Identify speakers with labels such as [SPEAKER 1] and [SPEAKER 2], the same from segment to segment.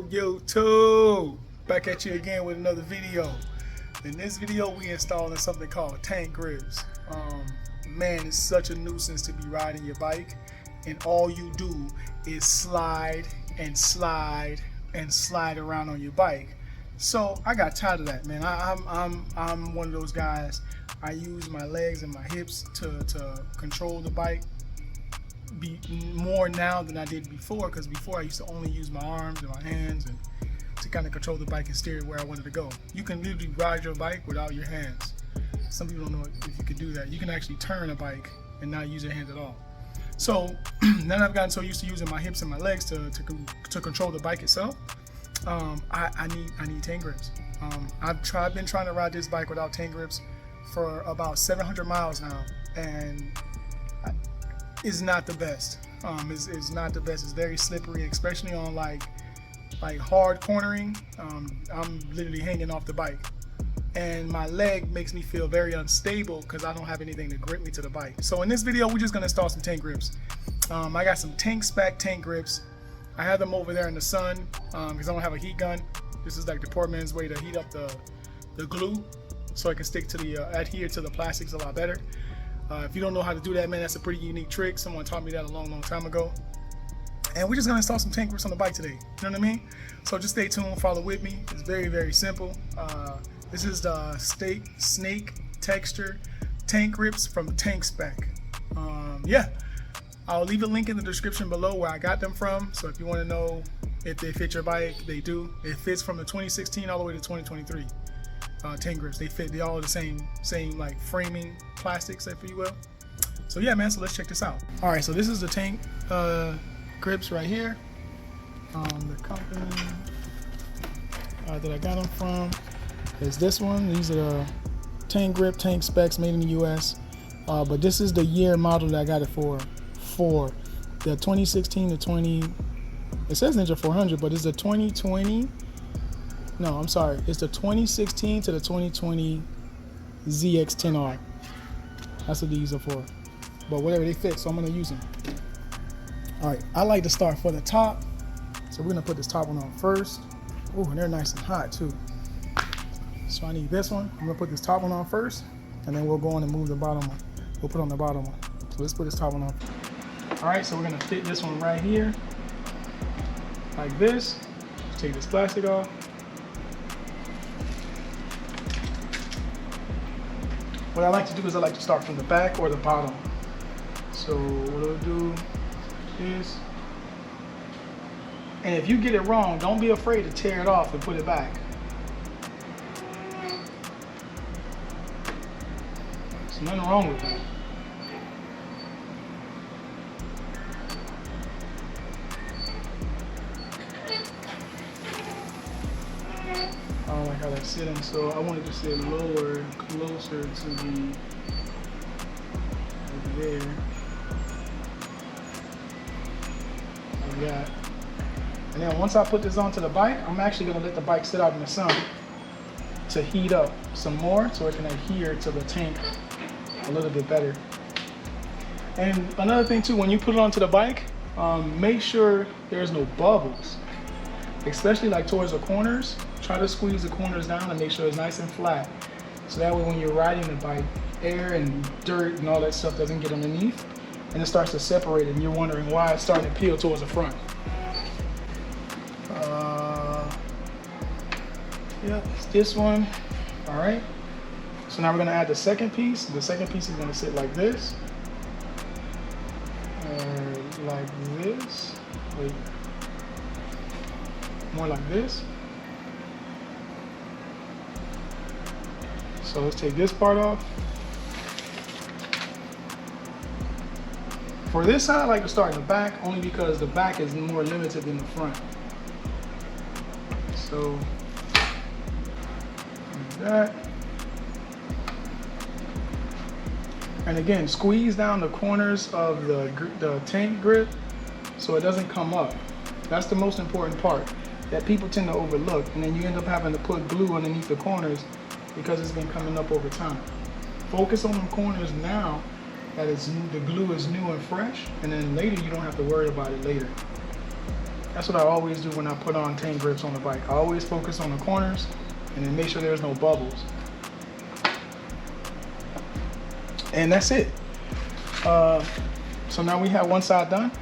[SPEAKER 1] YouTube, back at you again with another video. In this video, we installing something called tank grips. Man, it's such a nuisance to be riding your bike, and all you do is slide and slide and slide around on your bike. So I got tired of that, man. I'm one of those guys. I use my legs and my hips to control the bike more now than I did before, because before I used to only use my arms and my hands and to kind of control the bike and steer it where I wanted to go. You can literally ride your bike without your hands. Some people don't know if you could do that. You can actually turn a bike and not use your hands at all. So now that I've gotten so used to using my hips and my legs to control the bike itself, I need tank grips. I've been trying to ride this bike without tank grips for about 700 miles now, and it's not the best. It's not the best. It's very slippery, especially on like hard cornering. I'm literally hanging off the bike, and my leg makes me feel very unstable because I don't have anything to grip me to the bike. So in this video, we're just gonna install some tank grips. I got some tankspec tank grips. I have them over there in the sun because I don't have a heat gun. This is like the poor man's way to heat up the glue so it can stick to the adhere to the plastics a lot better. If you don't know how to do that, man, that's a pretty unique trick. Someone taught me that a long time ago. And we're just gonna install some tank grips on the bike today. You know what I mean? So just stay tuned, follow with me. It's very simple. This is the snake texture tank grips from tankspec. Yeah, I'll leave a link in the description below where I got them from. So if you want to know if they fit your bike, they do. It fits from the 2016 all the way to 2023. Tank grips, they fit. They all the same like framing plastics, if you will. So yeah, man. So let's check this out. All right, so this is the tank grips right here. The company that I got them from is this one. These are the tank grip tank specs made in the U.S. But this is the year model that I got it for the 2016 to 20. It says Ninja 400, but it's the 2020. No, I'm sorry. It's the 2016 to the 2020 ZX10R. That's what these are for. But whatever, they fit, so I'm gonna use them. All right, I like to start for the top. So we're gonna put this top one on first. Oh, and they're nice and hot too. So I need this one. I'm gonna put this top one on first, and then we'll go on and move the bottom one. We'll put on the bottom one. So let's put this top one on. All right, so we're gonna fit this one right here, like this. Let's take this plastic off. What I like to do is I like to start from the back or the bottom. So what I'll do is, and if you get it wrong, don't be afraid to tear it off and put it back. There's nothing wrong with that. I don't like how that's sitting, so I wanted to sit lower, closer to the over there. Like that. And then once I put this onto the bike, I'm actually gonna let the bike sit out in the sun to heat up some more so it can adhere to the tank a little bit better. And another thing too, when you put it onto the bike, make sure there's no bubbles, especially like towards the corners. Try to squeeze the corners down and make sure it's nice and flat. So that way when you're riding the bike, air and dirt and all that stuff doesn't get underneath and it starts to separate and you're wondering why it's starting to peel towards the front. Yeah, it's this one. All right. So now we're gonna add the second piece. The second piece is gonna sit like this. Like this. Wait. More like this. So let's take this part off. For this side, I like to start in the back only because the back is more limited than the front. So, like that. And again, squeeze down the corners of the tank grip so it doesn't come up. That's the most important part that people tend to overlook, and then you end up having to put glue underneath the corners because it's been coming up over time. Focus on the corners now that is new, the glue is new and fresh, and then later you don't have to worry about it later. That's what I always do when I put on tank grips on the bike. I always focus on the corners and then make sure there's no bubbles. And that's it. So now we have one side done.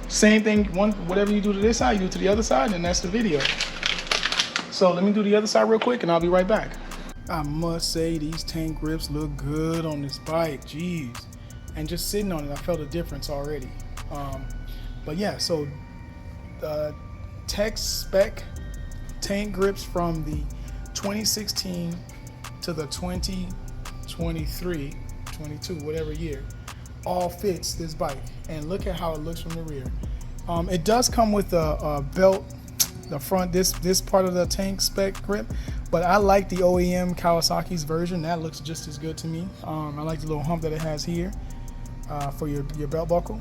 [SPEAKER 1] Same thing, whatever you do to this side, you do to the other side, and that's the video. So let me do the other side real quick and I'll be right back. I must say these tank grips look good on this bike, jeez. And just sitting on it, I felt a difference already. But yeah, so tankspec tank grips from the 2016 to the 2023, 22, whatever year, all fits this bike. And look at how it looks from the rear. It does come with a belt, the front, this part of the tankspec grip, but I like the OEM Kawasaki's version. That looks just as good to me. I like the little hump that it has here for your belt buckle.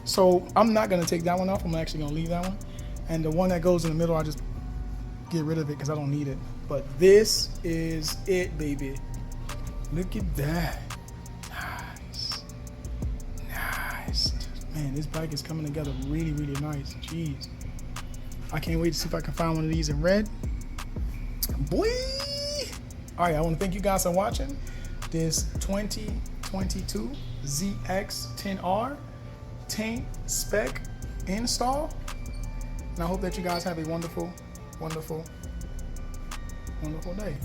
[SPEAKER 1] So I'm not gonna take that one off. I'm actually gonna leave that one. And the one that goes in the middle, I just get rid of it because I don't need it. But this is it, baby. Look at that. Nice. Nice. Man, this bike is coming together really, really nice. Jeez. I can't wait to see if I can find one of these in red. Boy! All right, I want to thank you guys for watching this 2022 ZX10R tank spec install. And I hope that you guys have a wonderful, wonderful, wonderful day.